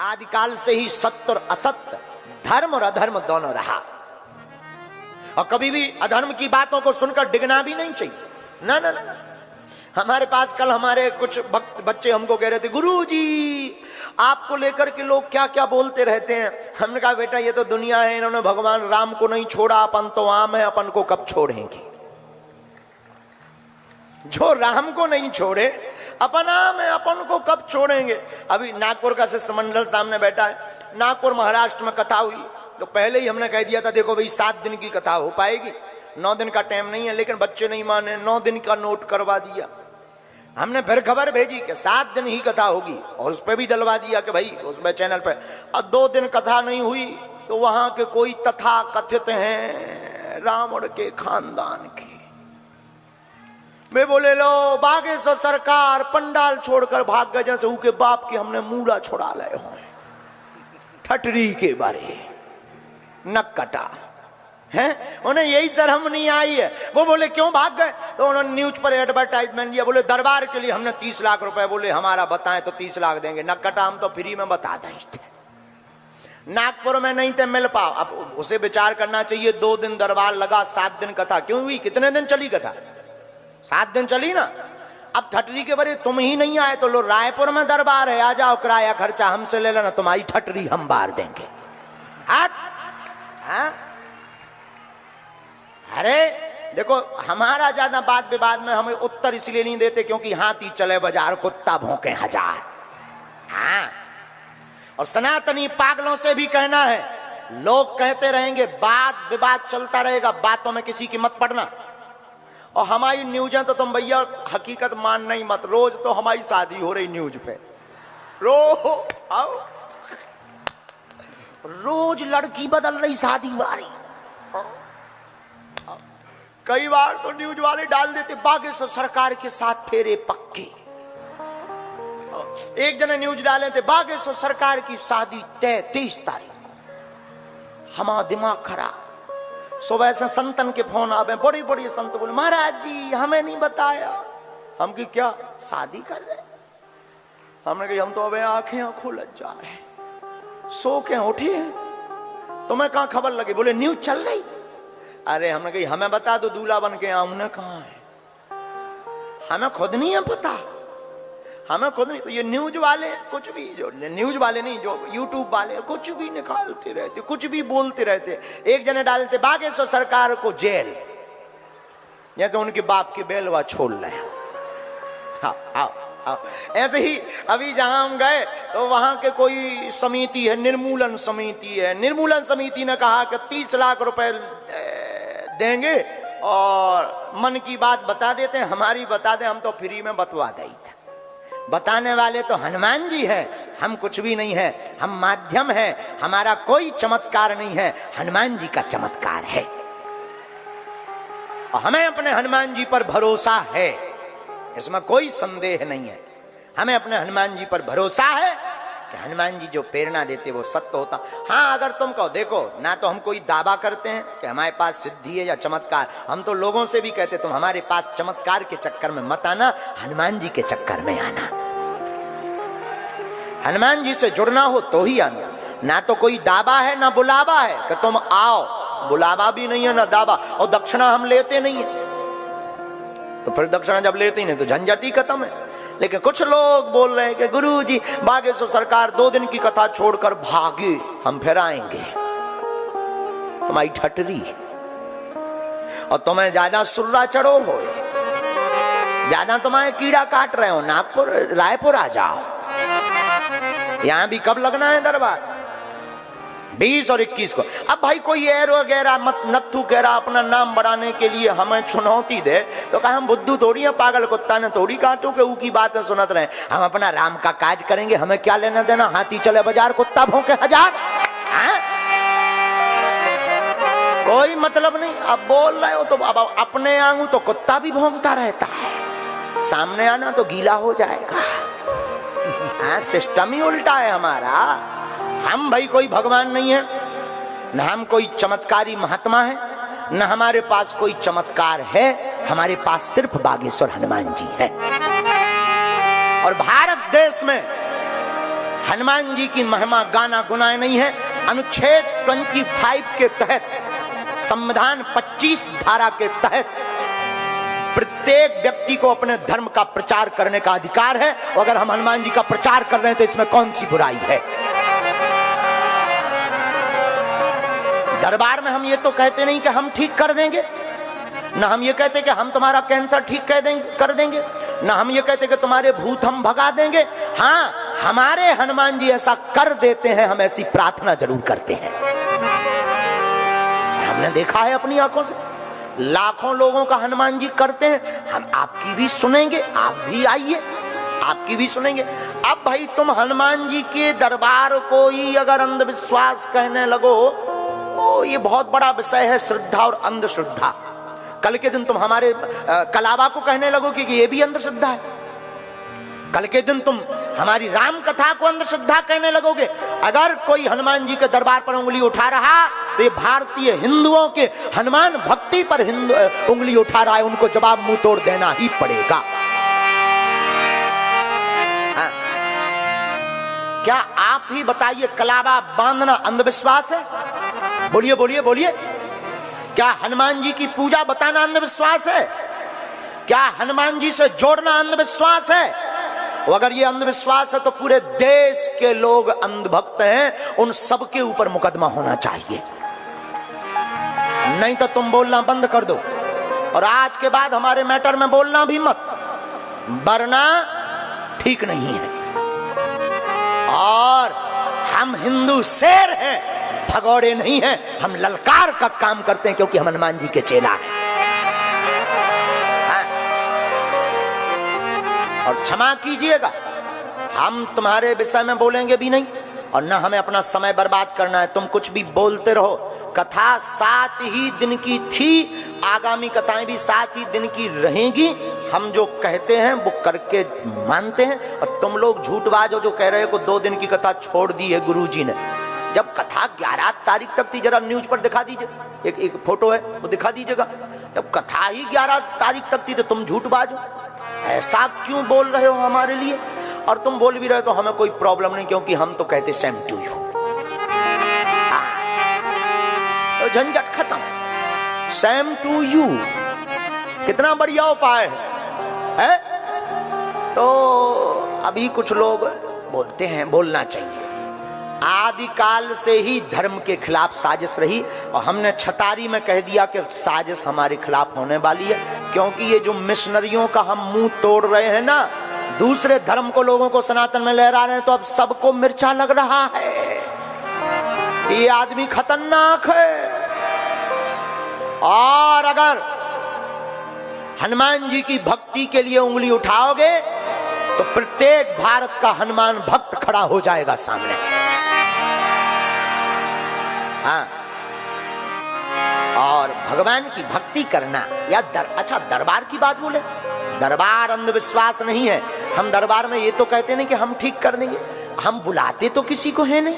आदिकाल से ही सत्य और असत्य, धर्म और अधर्म दोनों रहा, और कभी भी अधर्म की बातों को सुनकर डिगना भी नहीं चाहिए। ना ना ना, ना। हमारे पास कल हमारे कुछ भक्त बच्चे हमको कह रहे थे, गुरुजी आपको लेकर के लोग क्या क्या बोलते रहते हैं। हमने कहा बेटा ये तो दुनिया है, इन्होंने भगवान राम को नहीं छोड़ा, अपन तो आम है, अपन को कब छोड़ेंगे। जो राम को नहीं छोड़े अपन आम है, अपन को कब छोड़ेंगे। अभी नागपुर का शिष्टमंडल सामने बैठा है, नागपुर महाराष्ट्र में कथा हुई, तो पहले ही हमने कह दिया था देखो भाई 7 दिन की कथा हो पाएगी, 9 दिन का टाइम नहीं है, लेकिन बच्चे नहीं माने, 9 दिन का नोट करवा दिया। हमने फिर खबर भेजी कि 7 दिन ही कथा होगी, और उस पर भी डलवा दिया कि भाई उसमें चैनल पे। अब 2 दिन कथा नहीं हुई तो वहां के कोई तथा कथित हैं रावण के खानदान के, वे बोले लो बागेश्वर सरकार पंडाल छोड़कर भाग गए, जैसे उनके बाप की हमने मूड़ा छुड़ा लाए हो। ठटरी के बारे नक कटा है, उन्हें यही शर्म नहीं आई है। वो बोले क्यों भाग गए, तो उन्होंने न्यूज पर एडवर्टाइजमेंट दिया, बोले दरबार के लिए हमने 30 लाख रुपए, बोले हमारा बताएं तो 30 लाख देंगे। नक कटा, हम तो फ्री में बता दें। नागपुर में नहीं थे मिल पाओ, अब उसे विचार करना चाहिए। 2 दिन दरबार लगा, 7 दिन कथा क्यों हुई, कितने दिन चली कथा, 7 दिन चली ना। अब ठटरी के बारे तुम ही नहीं आए तो लो रायपुर में दरबार है, आ जाओ, किराया खर्चा हमसे ले लेना, तुम्हारी ठटरी हम बार देंगे। हट, हाँ? अरे देखो हमारा ज्यादा बात विवाद में हमें उत्तर इसलिए नहीं देते क्योंकि हाथी चले बाजार कुत्ता भौंके हजार। हाँ, और सनातनी पागलों से भी कहना है, लोग कहते रहेंगे, बात विवाद चलता रहेगा, बातों में किसी की मत पड़ना। और हमारी न्यूज़ें तो तुम भैया हकीकत मानना ही मत, रोज तो हमारी शादी हो रही न्यूज पे, रोज लड़की बदल रही शादी वाली। कई बार तो न्यूज वाले डाल देते बागेश्वर सरकार के साथ फेरे पक्के। एक जने न्यूज डाले थे बागेश्वर सरकार की शादी तय 23 तारीख को। हमारा दिमाग खराब, सुबह से संतन के फोन आवे, बड़ी बड़ी संत बोले महाराज जी हमें नहीं बताया। हम की क्या शादी कर रहे, हमने कही हम तो अबे आंखें खोल जा रहे हैं, सो के उठे हैं, तुम्हें कहां खबर लगी, बोले न्यूज चल रही। अरे हमने कही हमें बता दो दूल्हा बन के आऊं, कहां है, हमें खुद नहीं है पता, हमें खुद नहीं। तो ये न्यूज वाले कुछ भी, जो न्यूज वाले नहीं, जो यूट्यूब वाले कुछ भी निकालते रहते, कुछ भी बोलते रहते। एक जने डालते बागेश्वर सरकार को जेल, जैसे उनके बाप की बेलवा छोड़ रहे। हाँ हाँ हाँ, ऐसे ही अभी जहां हम गए तो वहां के कोई समिति है, निर्मूलन समिति है, निर्मूलन समिति ने कहा कि 30 लाख रुपए देंगे और मन की बात बता देते हैं, हमारी बता दें, हम तो फ्री में बतवा देते। बताने वाले तो हनुमान जी हैं, हम कुछ भी नहीं है, हम माध्यम हैं, हमारा कोई चमत्कार नहीं है, हनुमान जी का चमत्कार है। और हमें अपने हनुमान जी पर भरोसा है, इसमें कोई संदेह नहीं है। हमें अपने हनुमान जी पर भरोसा है कि हनुमान जी जो प्रेरणा देते वो सत्य होता। हाँ, अगर तुम कहो, देखो ना तो हम कोई दावा करते हैं कि हमारे पास सिद्धि है या चमत्कार, हम तो लोगों से भी कहते तुम हमारे पास चमत्कार के चक्कर में मत आना, हनुमान जी के चक्कर में आना। हनुमान जी से जुड़ना हो तो ही आना, ना तो कोई दावा है ना बुलावा है कि तुम आओ, बुलावा भी नहीं है ना दावा। और दक्षिणा हम लेते नहीं है, तो फिर दक्षिणा जब लेते ही नहीं तो झंझट ही खत्म है। लेकिन कुछ लोग बोल रहे हैं कि गुरुजी बागेश्वर सरकार 2 दिन की कथा छोड़कर भागे, हम फिर आएंगे। तुम्हारी ठटरी, और तुम्हें ज्यादा सुर्रा चढ़ो हो, ज्यादा तुम्हारे कीड़ा काट रहे हो, नागपुर रायपुर आ जाओ। यहां भी कब लगना है दरबार, 20 और 21 को। अब भाई कोई एरो वगैरह मत नत्थू कह रहा अपना नाम बढ़ाने के लिए हमें चुनौती दे, तो कहा हम बुद्धू थोड़ी है, पागल कुत्ता ने थोड़ी काटो के ऊकी बातें सुनत रहे। हम अपना राम का काज करेंगे, हमें क्या लेना देना, हाथी चले बाजार कुत्ता भौंके हजार। कोई मतलब नहीं। अब बोल रहे हो तो अब अपने आऊं तो कुत्ता भी भौंकता रहता है, सामने आना तो गीला हो जाएगा। सिस्टम ही उल्टा है हमारा। हम भाई कोई भगवान नहीं है, न हम कोई चमत्कारी महात्मा है, न हमारे पास कोई चमत्कार है, हमारे पास सिर्फ बागेश्वर हनुमान जी है। और भारत देश में हनुमान जी की महिमा गाना गुनाए नहीं है। अनुच्छेद 25 के तहत, संविधान 25 धारा के तहत प्रत्येक व्यक्ति को अपने धर्म का प्रचार करने का अधिकार है। अगर हम हनुमान जी का प्रचार कर रहे हैं तो इसमें कौन सी बुराई है? दरबार में हम ये तो कहते नहीं कि हम ठीक कर देंगे, ना हम ये कहते कि हम तुम्हारा कैंसर ठीक कर देंगे, ना हम ये कहते कि तुम्हारे भूत हम भगा देंगे। हाँ, हमारे हनुमान जी ऐसा कर देते हैं, हम ऐसी प्रार्थना जरूर करते हैं। हमने देखा है अपनी आंखों से, लाखों लोगों का हनुमान जी करते हैं। हम आपकी भी सुनेंगे, आप भी आइए, आपकी भी सुनेंगे। अब भाई तुम हनुमान जी के दरबार को ही अगर अंधविश्वास कहने लगो, ओ ये बहुत बड़ा विषय है, श्रद्धा और अंधश्रद्धा। कल के दिन तुम हमारे कलावा को कहने लगोगे कि ये भी अंधश्रद्धा है। कल के दिन तुम हमारी राम कथा को अंधश्रद्धा कहने लगोगे। अगर कोई हनुमान जी के दरबार पर उंगली उठा रहा तो ये भारतीय हिंदुओं के हनुमान भक्ति पर उंगली उठा रहा है, उनको जवाब मुंह तोड़ देना ही पड़ेगा। हाँ। क्या आप ही बताइए, कलावा बांधना अंधविश्वास है? बोलिए बोलिए बोलिए। क्या हनुमान जी की पूजा बताना अंधविश्वास है? क्या हनुमान जी से जोड़ना अंधविश्वास है? और अगर ये अंधविश्वास है तो पूरे देश के लोग अंधभक्त हैं, उन सब के ऊपर मुकदमा होना चाहिए। नहीं तो तुम बोलना बंद कर दो, और आज के बाद हमारे मैटर में बोलना भी मत, वरना ठीक नहीं है। और हम हिंदू शेर हैं, भगौड़े नहीं हैं। हम ललकार का काम करते हैं क्योंकि हम हनुमान जी के चेला हैं। और क्षमा कीजिएगा, हम तुम्हारे विषय में बोलेंगे भी नहीं, और ना हमें अपना समय बर्बाद करना है। तुम कुछ भी बोलते रहो। कथा 7 ही दिन की थी, आगामी कथाएं भी 7 ही दिन की रहेंगी। हम जो कहते हैं वो करके मानते हैं। और तुम लोग झूठबाज हो जो कह रहे हो कि 2 दिन की कथा छोड़ दी है गुरुजी ने। जब कथा 11 तारीख तक थी, जरा न्यूज पर दिखा दीजिए, एक फोटो है वो दिखा दीजिएगा। जब कथा ही 11 तारीख तक थी तो तुम झूठबाज हो। ऐसा क्यों बोल रहे हो हमारे लिए? और तुम बोल भी रहे तो हमें कोई प्रॉब्लम नहीं, क्योंकि हम तो कहते सेम टू यू। तो झंझट खत्म, सेम टू यू। कितना बढ़िया उपाय है? तो अभी कुछ लोग बोलते हैं बोलना चाहिए। आदिकाल से ही धर्म के खिलाफ साजिश रही, और हमने छतारी में कह दिया कि साजिश हमारे खिलाफ होने वाली है। क्योंकि ये जो मिशनरियों का हम मुंह तोड़ रहे हैं ना, दूसरे धर्म को लोगों को सनातन में लहरा रहे हैं, तो अब सबको मिर्चा लग रहा है। ये आदमी खतरनाक है। और अगर हनुमान जी की भक्ति के लिए उंगली उठाओगे तो प्रत्येक भारत का हनुमान भक्त खड़ा हो जाएगा सामने। हाँ। और भगवान की भक्ति करना या अच्छा दरबार की बात बोले, दरबार अंधविश्वास नहीं है। हम दरबार में ये तो कहते नहीं कि हम ठीक कर देंगे, हम बुलाते तो किसी को है नहीं।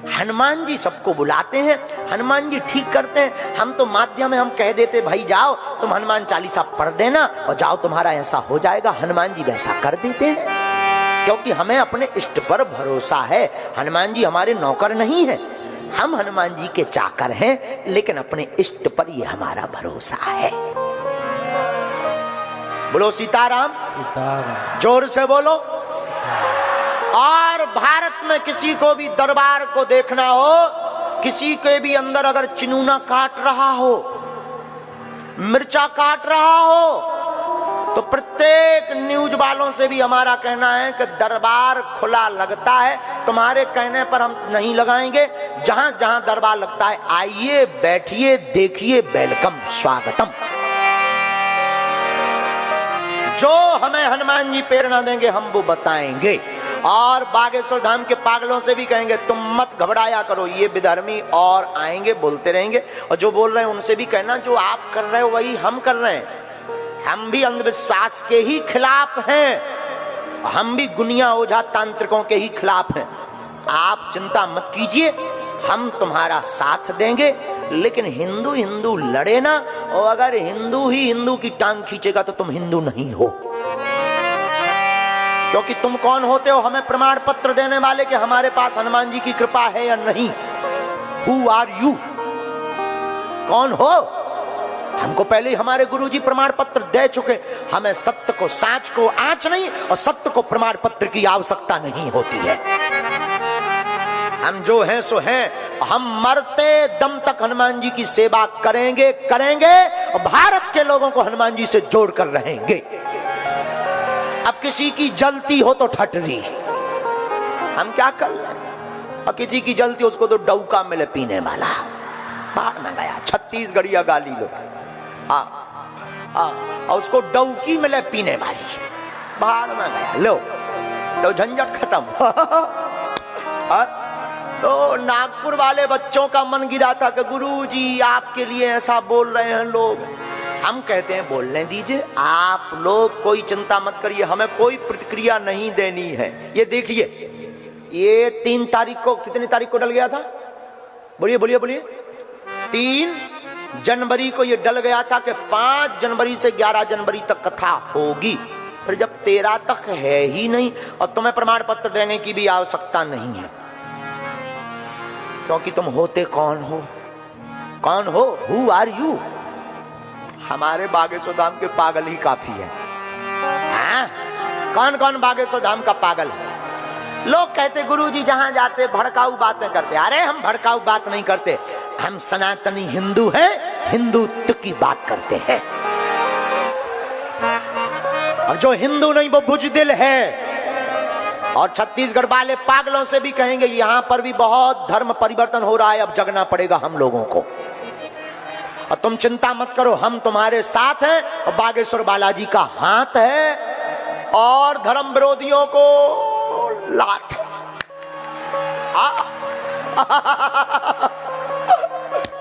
हनुमान जी सबको बुलाते हैं, हनुमान जी ठीक करते हैं। हम तो माध्यम में हम कह देते भाई जाओ तुम हनुमान चालीसा पढ़ देना और जाओ तुम्हारा ऐसा हो जाएगा। हनुमान जी वैसा कर देते हैं क्योंकि हमें अपने इष्ट पर भरोसा है। हनुमान जी हमारे नौकर नहीं है, हम हनुमान जी के चाकर हैं, लेकिन अपने इष्ट पर ये हमारा भरोसा है। बोलो सीताराम, सीताराम। जोर से बोलो। और भारत में किसी को भी दरबार को देखना हो, किसी के भी अंदर अगर चिनूना काट रहा हो, मिर्चा काट रहा हो, तो प्रत्येक न्यूज वालों से भी हमारा कहना है कि दरबार खुला लगता है, तुम्हारे कहने पर हम नहीं लगाएंगे। जहां जहां दरबार लगता है आइए, बैठिए, देखिए, वेलकम, स्वागतम। जो हमें हनुमान जी प्रेरणा देंगे हम वो बताएंगे। और बागेश्वर धाम के पागलों से भी कहेंगे तुम मत घबराया करो, ये विधर्मी और आएंगे, बोलते रहेंगे। और जो बोल रहे हैं उनसे भी कहना जो आप कर रहे हो वही हम कर रहे हैं। हम भी अंधविश्वास के ही खिलाफ हैं, हम भी गुनिया ओझा तांत्रिकों के ही खिलाफ हैं। आप चिंता मत कीजिए, हम तुम्हारा साथ देंगे। लेकिन हिंदू हिंदू लड़े ना, और अगर हिंदू ही हिंदू की टांग खींचेगा तो तुम हिंदू नहीं हो। क्योंकि तुम कौन होते हो हमें प्रमाण पत्र देने वाले कि हमारे पास हनुमान जी की कृपा है या नहीं? Who are you? कौन हो? हमको पहले ही हमारे गुरुजी प्रमाण पत्र दे चुके। हमें सत्य को, साच को आंच नहीं और सत्य को प्रमाण पत्र की आवश्यकता नहीं होती है। हम जो हैं सो हैं। हम मरते दम तक हनुमान जी की सेवा करेंगे और भारत के लोगों को हनुमान जी से जोड़कर रहेंगे। अब किसी की जलती हो तो ठटरी, हम क्या कर लें? और किसी की जलती उसको तो डौका मिले पीने वाला। बाढ़ में गया छत्तीसगढ़िया गाली लो, और उसको डौकी मिले पीने वाली, बाढ़ में गया लो झंझट खत्म। तो नागपुर वाले बच्चों का मन गिरा था कि गुरुजी आपके लिए ऐसा बोल रहे हैं लोग। हम कहते हैं बोलने दीजिए, आप लोग कोई चिंता मत करिए, हमें कोई प्रतिक्रिया नहीं देनी है। ये देखिए, ये 3 तारीख को, कितनी तारीख को डल गया था? बोलिए बोलिए बोलिए। 3 जनवरी को ये डल गया था कि 5 जनवरी से 11 जनवरी तक कथा होगी। फिर जब 13 तक है ही नहीं और तुम्हें प्रमाण पत्र देने की भी आवश्यकता नहीं है, क्योंकि तुम होते कौन हो? कौन हो? Who are you? हमारे बागेश्वर धाम के पागल ही काफी है। कौन कौन बागेश्वर धाम का पागल है? लोग कहते गुरुजी जहां जाते भड़काऊ बातें करते। अरे हम भड़काऊ बात नहीं करते, हम सनातनी हिंदू हैं, हिंदुत्व की बात करते हैं। और जो हिंदू नहीं वो बुजदिल है। और छत्तीसगढ़ वाले पागलों से भी कहेंगे यहां पर भी बहुत धर्म परिवर्तन हो रहा है, अब जगना पड़ेगा हम लोगों को। और तुम चिंता मत करो, हम तुम्हारे साथ हैं और बागेश्वर बालाजी का हाथ है और धर्म विरोधियों को लात।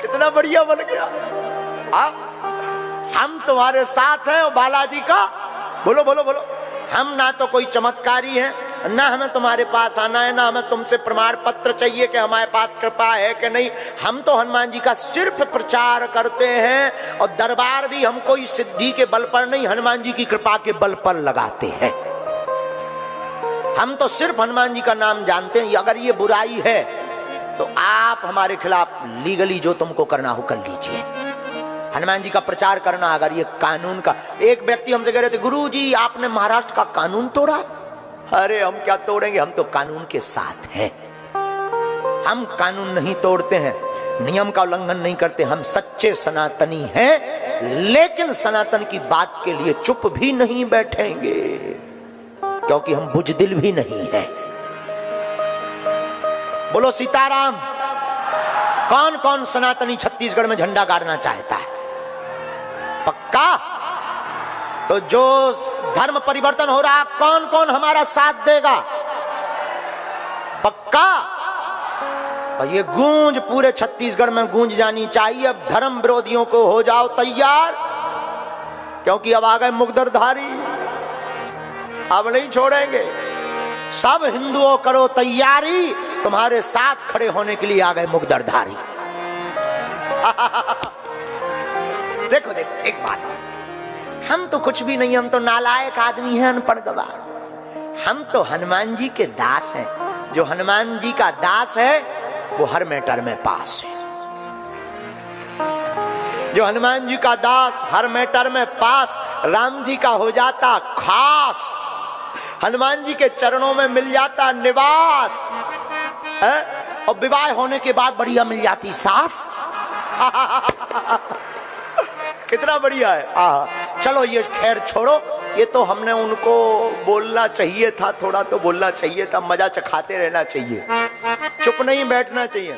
कितना बढ़िया बन गया। हम तुम्हारे साथ हैं और बालाजी का, बोलो बोलो बोलो। हम ना तो कोई चमत्कारी हैं, ना हमें तुम्हारे पास आना है, ना हमें तुमसे प्रमाण पत्र चाहिए कि हमारे पास कृपा है कि नहीं। हम तो हनुमान जी का सिर्फ प्रचार करते हैं और दरबार भी हम कोई सिद्धि के बल पर नहीं, हनुमान जी की कृपा के बल पर लगाते हैं। हम तो सिर्फ हनुमान जी का नाम जानते हैं। अगर ये बुराई है तो आप हमारे खिलाफ लीगली जो तुमको करना हो कर लीजिए। हनुमान जी का प्रचार करना, अगर ये कानून का, एक व्यक्ति हमसे कह रहे थे गुरुजी आपने महाराष्ट्र का कानून तोड़ा। अरे हम क्या तोड़ेंगे, हम तो कानून के साथ हैं। हम कानून नहीं तोड़ते हैं, नियम का उल्लंघन नहीं करते, हम सच्चे सनातनी हैं। लेकिन सनातन की बात के लिए चुप भी नहीं बैठेंगे, क्योंकि हम बुजदिल भी नहीं हैं। बोलो सीताराम। कौन कौन सनातनी छत्तीसगढ़ में झंडा गाड़ना चाहता है? पक्का? तो जो धर्म परिवर्तन हो रहा, कौन कौन हमारा साथ देगा? पक्का? और ये गूंज पूरे छत्तीसगढ़ में गूंज जानी चाहिए। अब धर्म विरोधियों को हो जाओ तैयार, क्योंकि अब आ गए मुगदरधारी, अब नहीं छोड़ेंगे। सब हिंदुओं करो तैयारी, तुम्हारे साथ खड़े होने के लिए आ गए मुगदरधारी। देखो देखो एक बात, हम तो कुछ भी नहीं, हम तो नालायक आदमी हैं, अनपढ़ गवार। हम तो हनुमान जी के दास हैं। जो हनुमान जी का दास है वो हर मैटर में पास है। जो हनुमान जी का दास हर मैटर में पास, राम जी का हो जाता खास, हनुमान जी के चरणों में मिल जाता निवास है? और विवाह होने के बाद बढ़िया मिल जाती सास। कितना बढ़िया है। चलो ये खैर छोड़ो, ये तो हमने उनको बोलना चाहिए था, थोड़ा तो बोलना चाहिए था, मजा चखाते रहना चाहिए, चुप नहीं बैठना चाहिए।